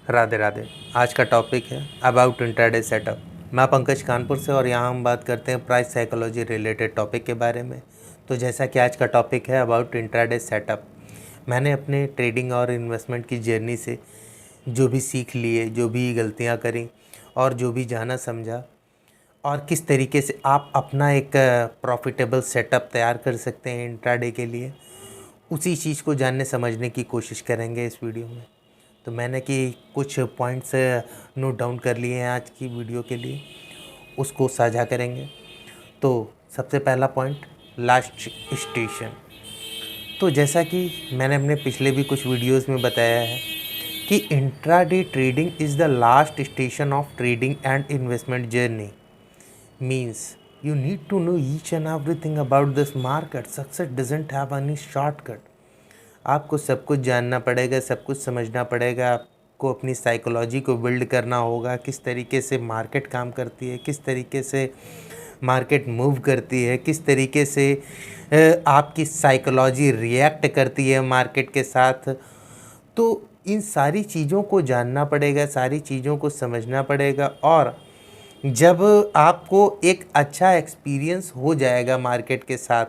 राधे राधे। आज का टॉपिक है अबाउट इंट्राडे सेटअप। मैं पंकज कानपुर से और यहाँ हम बात करते हैं प्राइस साइकोलॉजी रिलेटेड टॉपिक के बारे में। तो जैसा कि आज का टॉपिक है अबाउट इंट्राडे सेटअप, मैंने अपने ट्रेडिंग और इन्वेस्टमेंट की जर्नी से जो भी सीख लिए, जो भी गलतियाँ करी और जो भी जाना समझा और किस तरीके से आप अपना एक प्रॉफिटेबल सेटअप तैयार कर सकते हैं इंट्राडे के लिए, उसी चीज़ को जानने समझने की कोशिश करेंगे इस वीडियो में। तो मैंने कि कुछ पॉइंट्स नोट डाउन कर लिए हैं आज की वीडियो के लिए, उसको साझा करेंगे। तो सबसे पहला पॉइंट, लास्ट स्टेशन। तो जैसा कि मैंने अपने पिछले भी कुछ वीडियोस में बताया है कि intraday trading is the last station of trading and investment journey. Means you need to know each and everything about this market. Success doesn't have any shortcut. आपको सब कुछ जानना पड़ेगा, सब कुछ समझना पड़ेगा, आपको अपनी साइकोलॉजी को बिल्ड करना होगा, किस तरीके से मार्केट काम करती है, किस तरीके से मार्केट मूव करती है, किस तरीके से आपकी साइकोलॉजी रिएक्ट करती है मार्केट के साथ। तो इन सारी चीज़ों को जानना पड़ेगा, सारी चीज़ों को समझना पड़ेगा। और जब आपको एक अच्छा एक्सपीरियंस हो जाएगा मार्केट के साथ,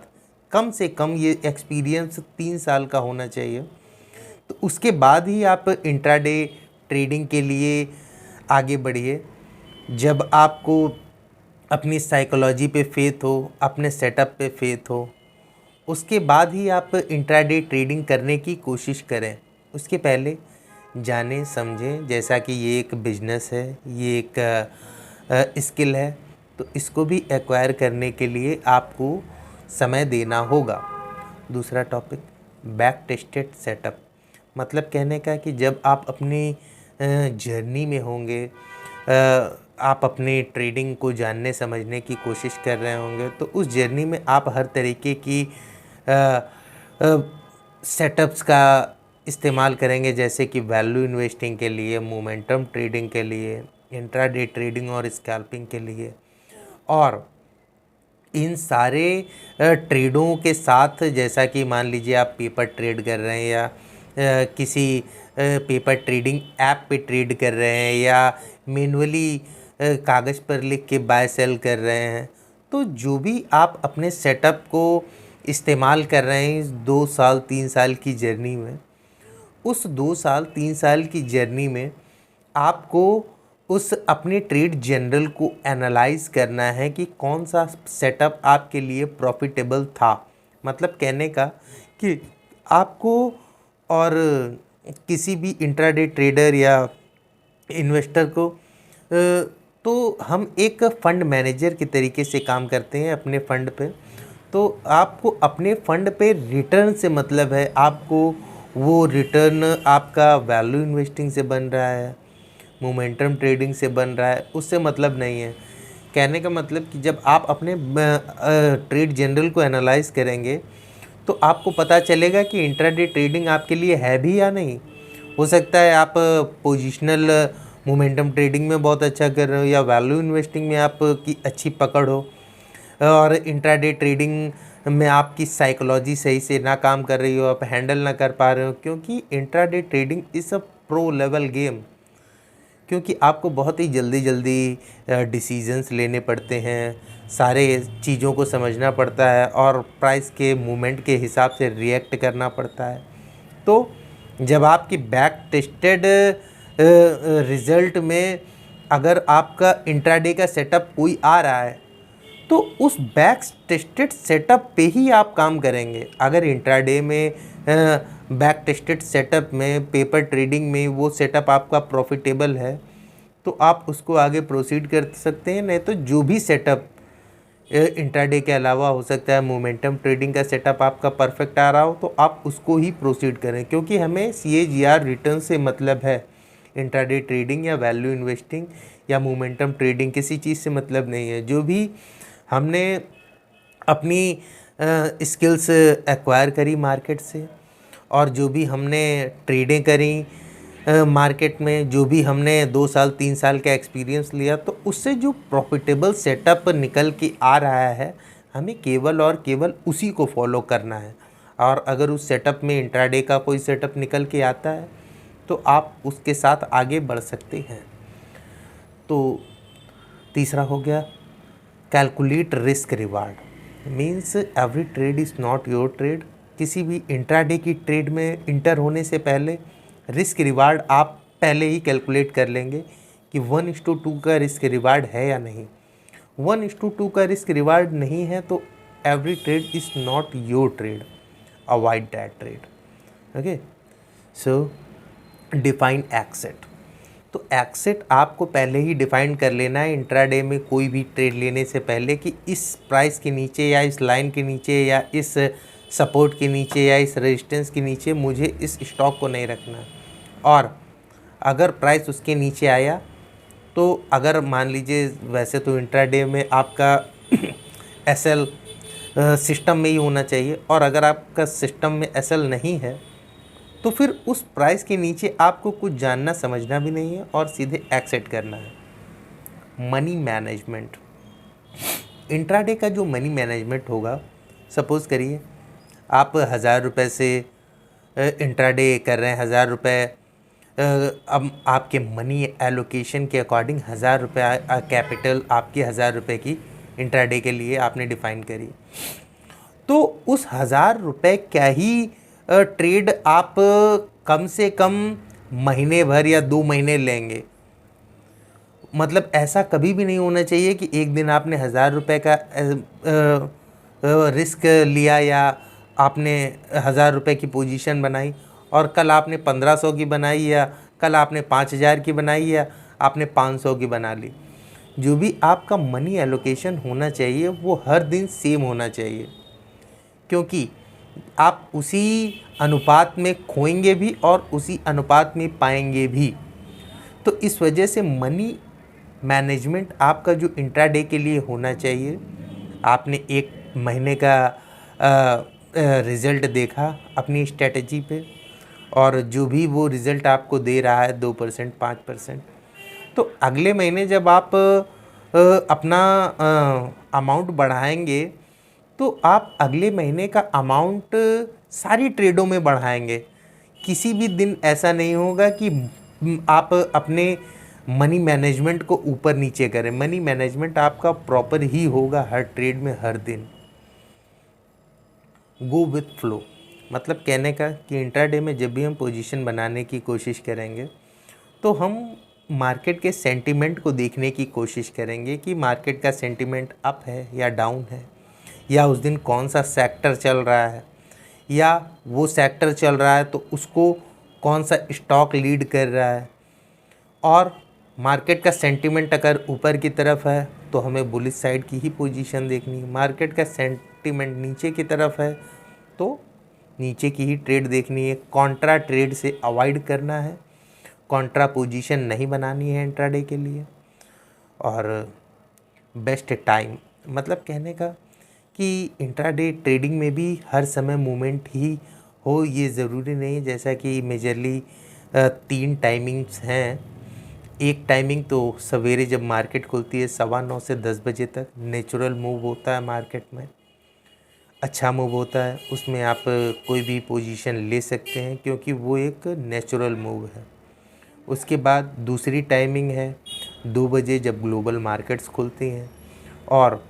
कम से कम ये एक्सपीरियंस 3 साल का होना चाहिए, तो उसके बाद ही आप इंट्राडे ट्रेडिंग के लिए आगे बढ़िए। जब आपको अपनी साइकोलॉजी पे फेथ हो, अपने सेटअप पे फेथ हो, उसके बाद ही आप इंट्राडे ट्रेडिंग करने की कोशिश करें। उसके पहले जानें समझें, जैसा कि ये एक बिजनेस है, ये एक स्किल है, तो इसको भी एक्वायर करने के लिए आपको समय देना होगा। दूसरा टॉपिक, बैक टेस्टेड सेटअप। मतलब कहने का कि जब आप अपनी जर्नी में होंगे, आप अपनी ट्रेडिंग को जानने समझने की कोशिश कर रहे होंगे, तो उस जर्नी में आप हर तरीके की सेटअप्स का इस्तेमाल करेंगे, जैसे कि वैल्यू इन्वेस्टिंग के लिए, मोमेंटम ट्रेडिंग के लिए, इंट्राडे ट्रेडिंग और स्कैल्पिंग के लिए। और इन सारे ट्रेडों के साथ, जैसा कि मान लीजिए आप पेपर ट्रेड कर रहे हैं या किसी पेपर ट्रेडिंग ऐप पे ट्रेड कर रहे हैं या मैन्युअली कागज़ पर लिख के बाय सेल कर रहे हैं, तो जो भी आप अपने सेटअप को इस्तेमाल कर रहे हैं इस 2 साल 3 साल की जर्नी में, उस 2 साल 3 साल की जर्नी में आपको उस अपने ट्रेड जनरल को एनालाइज करना है कि कौन सा सेटअप आपके लिए प्रॉफिटेबल था। मतलब कहने का कि आपको और किसी भी इंट्राडे ट्रेडर या इन्वेस्टर को तो हम एक फ़ंड मैनेजर के तरीके से काम करते हैं अपने फ़ंड पे। तो आपको अपने फ़ंड पे रिटर्न से मतलब है, आपको वो रिटर्न आपका वैल्यू इन्वेस्टिंग से बन रहा है, मोमेंटम ट्रेडिंग से बन रहा है, उससे मतलब नहीं है। कहने का मतलब कि जब आप अपने ट्रेड जनरल को एनालाइज करेंगे तो आपको पता चलेगा कि इंट्राडे ट्रेडिंग आपके लिए है भी या नहीं। हो सकता है आप पोजिशनल मोमेंटम ट्रेडिंग में बहुत अच्छा कर रहे हो या वैल्यू इन्वेस्टिंग में आपकी अच्छी पकड़ हो, और इंट्राडे ट्रेडिंग में आपकी साइकोलॉजी सही से ना काम कर रही हो, आप हैंडल ना कर पा रहे हो, क्योंकि intraday trading is a pro level game. क्योंकि आपको बहुत ही जल्दी डिसीजंस लेने पड़ते हैं, सारे चीज़ों को समझना पड़ता है और प्राइस के मूवमेंट के हिसाब से रिएक्ट करना पड़ता है। तो जब आपकी बैक टेस्टेड रिज़ल्ट में अगर आपका इंट्राडे का सेटअप कोई आ रहा है, तो उस बैक टेस्टेड सेटअप पे ही आप काम करेंगे। अगर इंट्राडे में बैक टेस्टेड सेटअप में, पेपर ट्रेडिंग में वो सेटअप आपका प्रॉफिटेबल है, तो आप उसको आगे प्रोसीड कर सकते हैं। नहीं तो जो भी सेटअप इंट्राडे के अलावा हो सकता है, मोमेंटम ट्रेडिंग का सेटअप आपका परफेक्ट आ रहा हो, तो आप उसको ही प्रोसीड करें, क्योंकि हमें CAGR रिटर्न से मतलब है। इंट्राडे ट्रेडिंग या वैल्यू इन्वेस्टिंग या मोमेंटम ट्रेडिंग किसी चीज़ से मतलब नहीं है। जो भी हमने अपनी स्किल्स एक्वायर करी मार्केट से, और जो भी हमने ट्रेडें करी मार्केट में, जो भी हमने 2 साल 3 साल का एक्सपीरियंस लिया, तो उससे जो प्रॉफिटेबल सेटअप निकल के आ रहा है, हमें केवल और केवल उसी को फॉलो करना है। और अगर उस सेटअप में इंट्राडे का कोई सेटअप निकल के आता है, तो आप उसके साथ आगे बढ़ सकते हैं। तो तीसरा हो गया calculate risk reward. Means every trade is not your trade. किसी भी इंट्राडे की ट्रेड में इंटर होने से पहले रिस्क रिवार्ड आप पहले ही कैलकुलेट कर लेंगे कि 1:2 का रिस्क रिवार्ड है या नहीं। 1:2 का रिस्क रिवार्ड नहीं है तो every trade is not your trade, avoid that trade. Okay, so define exit. तो एक्सेट आपको पहले ही डिफाइन कर लेना है इंट्राडे में कोई भी ट्रेड लेने से पहले कि इस प्राइस के नीचे या इस लाइन के नीचे या इस सपोर्ट के नीचे या इस रेजिस्टेंस के नीचे मुझे इस स्टॉक को नहीं रखना है। और अगर प्राइस उसके नीचे आया तो अगर मान लीजिए, वैसे तो इंट्राडे में आपका एसएल सिस्टम में ही होना चाहिए, और अगर आपका सिस्टम में एसएल नहीं है तो फिर उस प्राइस के नीचे आपको कुछ जानना समझना भी नहीं है और सीधे एक्सेट करना है। मनी मैनेजमेंट, इंट्राडे का जो मनी मैनेजमेंट होगा, सपोज़ करिए आप 1000 रुपये से इंट्राडे कर रहे हैं, 1000 रुपये, अब आपके मनी एलोकेशन के अकॉर्डिंग 1000 रुपये कैपिटल आपकी 1000 रुपये की इंट्राडे के लिए आपने डिफ़ाइन करी। तो उस 1000 रुपये क्या ही ट्रेड आप कम से कम महीने भर या 2 महीने लेंगे। मतलब ऐसा कभी भी नहीं होना चाहिए कि एक दिन आपने 1000 रुपये का रिस्क लिया या आपने 1000 रुपये की पोजीशन बनाई और कल आपने 1500 की बनाई या कल आपने 5000 की बनाई या आपने 500 की बना ली। जो भी आपका मनी एलोकेशन होना चाहिए वो हर दिन सेम होना चाहिए, क्योंकि आप उसी अनुपात में खोएंगे भी और उसी अनुपात में पाएंगे भी। तो इस वजह से मनी मैनेजमेंट आपका जो इंट्राडे के लिए होना चाहिए, आपने एक महीने का रिज़ल्ट देखा अपनी स्ट्रेटजी पे और जो भी वो रिज़ल्ट आपको दे रहा है 2%, 5%, तो अगले महीने जब आप अपना अमाउंट बढ़ाएंगे तो आप अगले महीने का अमाउंट सारी ट्रेडों में बढ़ाएंगे। किसी भी दिन ऐसा नहीं होगा कि आप अपने मनी मैनेजमेंट को ऊपर नीचे करें। मनी मैनेजमेंट आपका प्रॉपर ही होगा हर ट्रेड में, हर दिन। गो विथ फ्लो, मतलब कहने का कि इंट्राडे में जब भी हम पोजीशन बनाने की कोशिश करेंगे तो हम मार्केट के सेंटीमेंट को देखने की कोशिश करेंगे कि मार्केट का सेंटीमेंट अप है या डाउन है, या उस दिन कौन सा सेक्टर चल रहा है, या वो सेक्टर चल रहा है तो उसको कौन सा स्टॉक लीड कर रहा है। और मार्केट का सेंटीमेंट अगर ऊपर की तरफ है तो हमें बुलिश साइड की ही पोजीशन देखनी है। मार्केट का सेंटीमेंट नीचे की तरफ है तो नीचे की ही ट्रेड देखनी है। कॉन्ट्रा ट्रेड से अवॉइड करना है, कॉन्ट्रा पोजीशन नहीं बनानी है इंट्राडे के लिए। और बेस्ट टाइम, मतलब कहने का कि इंट्राडे ट्रेडिंग में भी हर समय मूवमेंट ही हो ये ज़रूरी नहीं। जैसा कि मेजरली 3 टाइमिंग्स हैं। एक टाइमिंग तो सवेरे जब मार्केट खुलती है 9:15 से 10 बजे तक नेचुरल मूव होता है मार्केट में, अच्छा मूव होता है, उसमें आप कोई भी पोजीशन ले सकते हैं क्योंकि वो एक नेचुरल मूव है। उसके बाद दूसरी टाइमिंग है 2 बजे जब ग्लोबल मार्केट्स खुलती हैं, और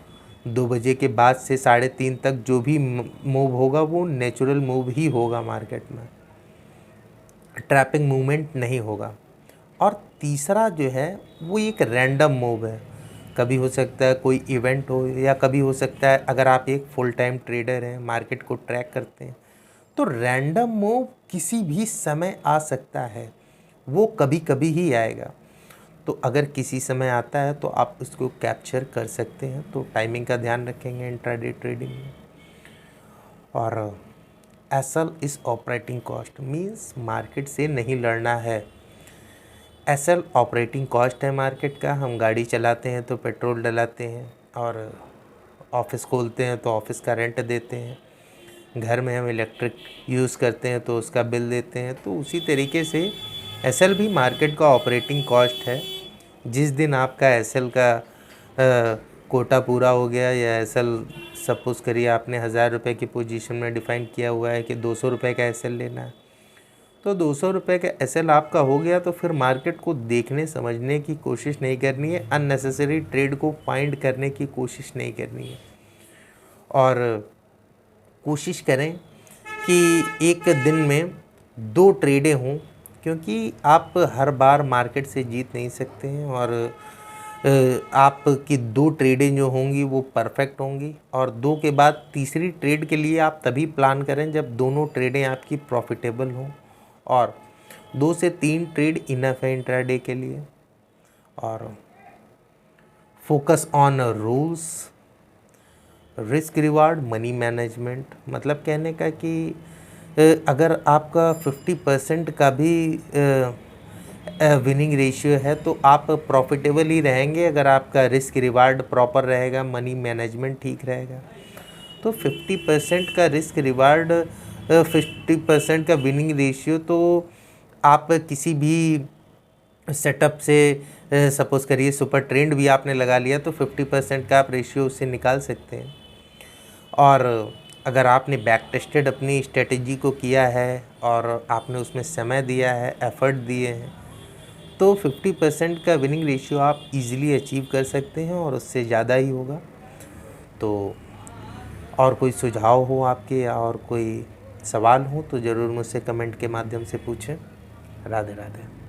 2 बजे के बाद से 3:30 तक जो भी मूव होगा वो नेचुरल मूव ही होगा मार्केट में, ट्रैपिंग मूवमेंट नहीं होगा। और तीसरा जो है वो एक रैंडम मूव है। कभी हो सकता है कोई इवेंट हो, या कभी हो सकता है अगर आप एक फुल टाइम ट्रेडर हैं, मार्केट को ट्रैक करते हैं, तो रैंडम मूव किसी भी समय आ सकता है, वो कभी कभी ही आएगा। तो अगर किसी समय आता है तो आप उसको कैप्चर कर सकते हैं। तो टाइमिंग का ध्यान रखेंगे इंट्राडे ट्रेडिंग में। और SL is operating cost, means market से नहीं लड़ना है। एसएल ऑपरेटिंग कॉस्ट है मार्केट का। हम गाड़ी चलाते हैं तो पेट्रोल डलाते हैं, और ऑफिस खोलते हैं तो ऑफिस का रेंट देते हैं, घर में हम इलेक्ट्रिक यूज़ करते हैं तो उसका बिल देते हैं। तो उसी तरीके से एसएल भी मार्केट का ऑपरेटिंग कॉस्ट है। जिस दिन आपका एसएल का कोटा पूरा हो गया, या एसएल सपोज़ करिए आपने 1000 रुपये की पोजीशन में डिफ़ाइन किया हुआ है कि 200 रुपये का एसएल लेना है, तो 200 रुपये का एसएल आपका हो गया, तो फिर मार्केट को देखने समझने की कोशिश नहीं करनी है, अननेसेसरी ट्रेड को फाइंड करने की कोशिश नहीं करनी है। और कोशिश करें कि एक दिन में 2 ट्रेडें हों, क्योंकि आप हर बार मार्केट से जीत नहीं सकते हैं। और आपकी 2 ट्रेडें जो होंगी वो परफेक्ट होंगी, और 2 के बाद तीसरी ट्रेड के लिए आप तभी प्लान करें जब दोनों ट्रेडें आपकी प्रॉफिटेबल हों, और 2 से 3 ट्रेड इनफ है इंट्राडे के लिए। और focus on rules, risk reward, money management. मतलब कहने का कि अगर आपका 50% का भी विनिंग रेशियो है तो आप प्रॉफिटेबल ही रहेंगे, अगर आपका रिस्क रिवार्ड प्रॉपर रहेगा, मनी मैनेजमेंट ठीक रहेगा। तो 50% का रिस्क रिवार्ड, 50% का विनिंग रेशियो, तो आप किसी भी सेटअप से सपोज़ करिए सुपर ट्रेंड भी आपने लगा लिया तो 50% का आप रेशियो उससे निकाल सकते हैं। और अगर आपने बैक टेस्टेड अपनी स्ट्रेटेजी को किया है और आपने उसमें समय दिया है, एफर्ट दिए हैं, तो 50% का विनिंग रेशियो आप इजीली अचीव कर सकते हैं, और उससे ज़्यादा ही होगा। तो और कोई सुझाव हो आपके या और कोई सवाल हो तो ज़रूर मुझसे कमेंट के माध्यम से पूछें। राधे राधे।